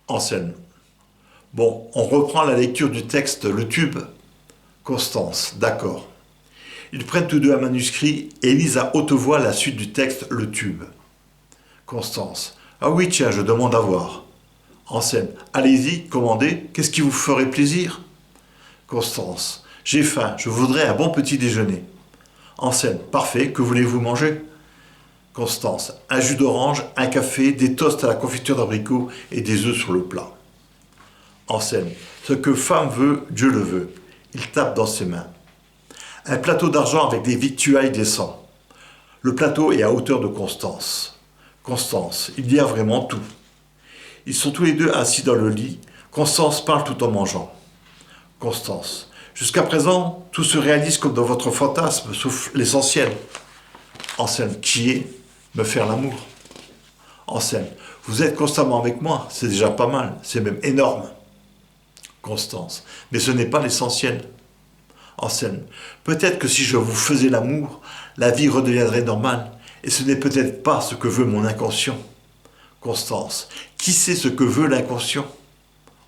Anselme. Bon, on reprend la lecture du texte Le Tube. Constance. D'accord. Ils prennent tous deux un manuscrit et lisent à haute voix la suite du texte Le Tube. Constance. Ah oui, tiens, je demande à voir. Anselme. Allez-y, commandez, qu'est-ce qui vous ferait plaisir? Constance. J'ai faim, je voudrais un bon petit déjeuner. Anselme. Parfait, que voulez-vous manger? Constance. Un jus d'orange, un café, des toasts à la confiture d'abricot et des œufs sur le plat. Anselme. Ce que femme veut, Dieu le veut. Il tape dans ses mains. Un plateau d'argent avec des victuailles descend. Le plateau est à hauteur de Constance. Constance. Il y a vraiment tout. Ils sont tous les deux assis dans le lit. Constance parle tout en mangeant. Constance. Jusqu'à présent, tout se réalise comme dans votre fantasme, sauf l'essentiel. Anselme. Qui est me faire l'amour. Anselme. Vous êtes constamment avec moi, c'est déjà pas mal, c'est même énorme. Constance. Mais ce n'est pas l'essentiel. Anselme. Peut-être que si je vous faisais l'amour, la vie redeviendrait normale, et ce n'est peut-être pas ce que veut mon inconscient. Constance. Qui sait ce que veut l'inconscient?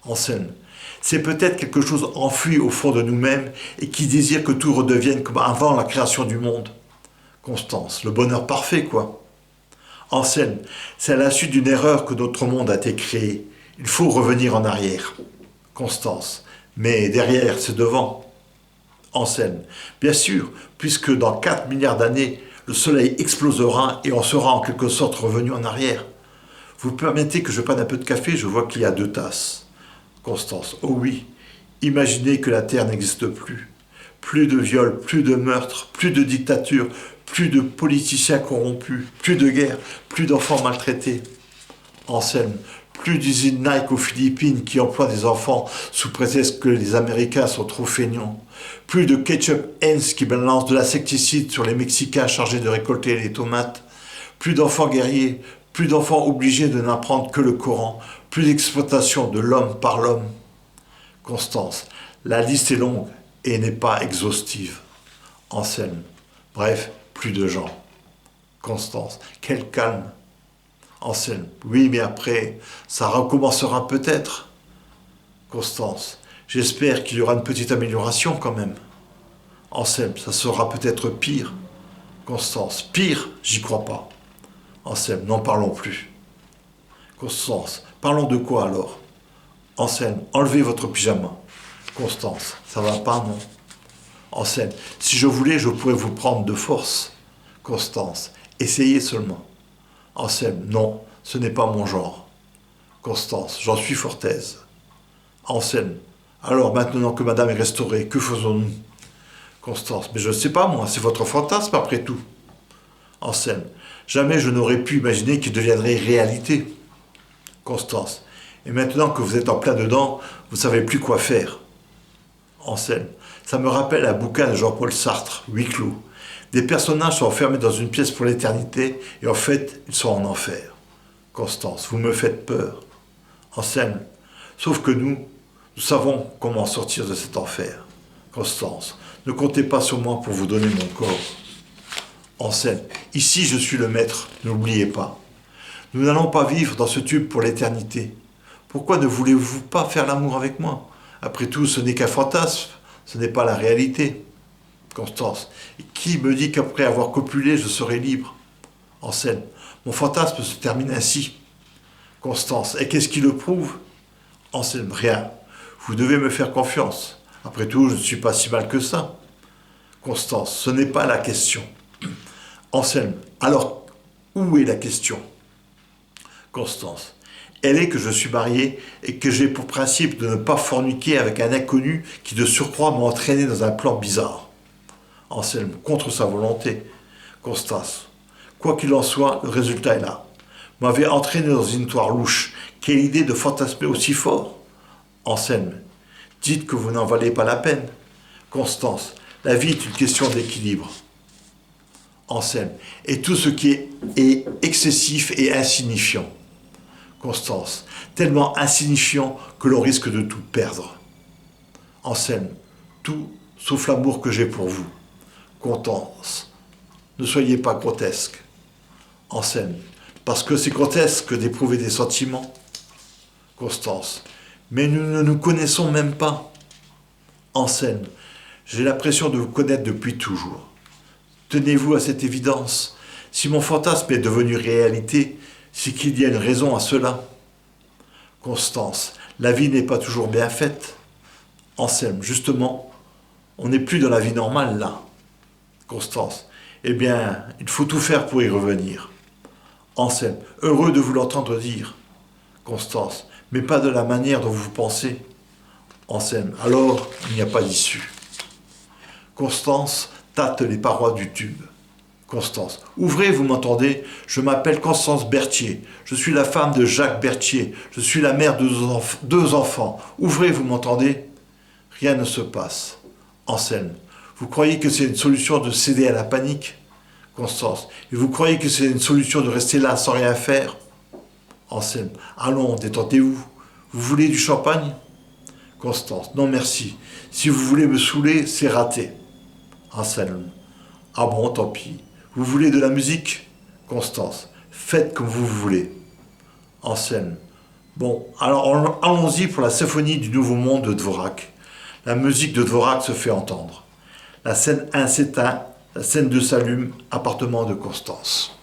Anselme. C'est peut-être quelque chose enfoui au fond de nous-mêmes et qui désire que tout redevienne comme avant la création du monde. Constance. Le bonheur parfait, quoi. Anselme. C'est à la suite d'une erreur que notre monde a été créé. Il faut revenir en arrière. Constance. Mais derrière, c'est devant. Anselme. Bien sûr, puisque dans 4 milliards d'années, le soleil explosera et on sera en quelque sorte revenu en arrière. Vous permettez que je prenne un peu de café? Je vois qu'il y a 2 tasses. Constance. Oh oui, imaginez que la Terre n'existe plus. Plus de viols, plus de meurtres, plus de dictatures, plus de politiciens corrompus, plus de guerres, plus d'enfants maltraités. Anselme. Plus d'usines Nike aux Philippines qui emploient des enfants sous prétexte que les Américains sont trop feignants. Plus de ketchup Heinz qui balance de l'insecticide sur les Mexicains chargés de récolter les tomates. Plus d'enfants guerriers, plus d'enfants obligés de n'apprendre que le Coran. Plus d'exploitation de l'homme par l'homme. Constance. La liste est longue et n'est pas exhaustive. Anselme. Bref, plus de gens. Constance. Quel calme. Anselme. Oui, mais après, ça recommencera peut-être. Constance. J'espère qu'il y aura une petite amélioration quand même. Anselme. Ça sera peut-être pire. Constance. Pire? J'y crois pas. Anselme. N'en parlons plus. Constance. Parlons de quoi alors? Anselme. Enlevez votre pyjama. Constance. Ça va pas, non? Anselme. Si je voulais, je pourrais vous prendre de force. Constance. Essayez seulement. Anselme. Non, ce n'est pas mon genre. Constance. J'en suis fort aise. Anselme. Alors, maintenant que madame est restaurée, que faisons-nous? Constance. Mais je ne sais pas, moi, c'est votre fantasme après tout. Anselme. Jamais je n'aurais pu imaginer qu'il deviendrait réalité. Constance. Et maintenant que vous êtes en plein dedans, vous ne savez plus quoi faire. Anselme. Ça me rappelle un bouquin de Jean-Paul Sartre, Huis clos. Des personnages sont enfermés dans une pièce pour l'éternité et en fait, ils sont en enfer. Constance. Vous me faites peur. Anselme. Sauf que nous savons comment sortir de cet enfer. Constance. Ne comptez pas sur moi pour vous donner mon corps. Anselme. Ici, je suis le maître, n'oubliez pas. Nous n'allons pas vivre dans ce tube pour l'éternité. Pourquoi ne voulez-vous pas faire l'amour avec moi? Après tout, ce n'est qu'un fantasme, ce n'est pas la réalité. Constance. Et qui me dit qu'après avoir copulé, je serai libre? Anselme. Mon fantasme se termine ainsi. Constance. Et qu'est-ce qui le prouve? Anselme. Rien. Vous devez me faire confiance. Après tout, je ne suis pas si mal que ça. Constance. Ce n'est pas la question. Anselme. Alors, où est la question? Constance. Elle est que je suis marié et que j'ai pour principe de ne pas forniquer avec un inconnu qui de surcroît m'a entraîné dans un plan bizarre. Anselme. Contre sa volonté. Constance. Quoi qu'il en soit, le résultat est là. Vous m'avez entraîné dans une histoire louche. Quelle idée de fantasmer aussi fort? Anselme. Dites que vous n'en valez pas la peine. Constance. La vie est une question d'équilibre. Anselme. Et tout ce qui est excessif et insignifiant. Constance. Tellement insignifiant que l'on risque de tout perdre. Anselme. Tout sauf l'amour que j'ai pour vous. Constance. Ne soyez pas grotesque. Anselme. Parce que c'est grotesque d'éprouver des sentiments. Constance. Mais nous ne nous connaissons même pas. Anselme. J'ai l'impression de vous connaître depuis toujours. Tenez-vous à cette évidence. Si mon fantasme est devenu réalité, c'est qu'il y a une raison à cela. Constance. La vie n'est pas toujours bien faite. Anselme. Justement, on n'est plus dans la vie normale là. Constance. Eh bien, il faut tout faire pour y revenir. Anselme. Heureux de vous l'entendre dire. Constance. Mais pas de la manière dont vous pensez. Anselme. Alors, il n'y a pas d'issue. Constance tâte les parois du tube. Constance. Ouvrez, vous m'entendez? Je m'appelle Constance Berthier. Je suis la femme de Jacques Berthier. Je suis la mère de deux enfants. Ouvrez, vous m'entendez? Rien ne se passe. Anselme. Vous croyez que c'est une solution de céder à la panique? Constance. Et vous croyez que c'est une solution de rester là sans rien faire? Anselme. Allons, détendez-vous. Vous voulez du champagne? Constance. Non merci. Si vous voulez me saouler, c'est raté. Anselme. Ah bon, tant pis. Vous voulez de la musique? Constance. Faites comme vous voulez. Anselme. Bon, alors allons-y pour la symphonie du Nouveau Monde de Dvorak. La musique de Dvorak se fait entendre. La scène 1 s'éteint, la scène 2 s'allume, appartement de Constance.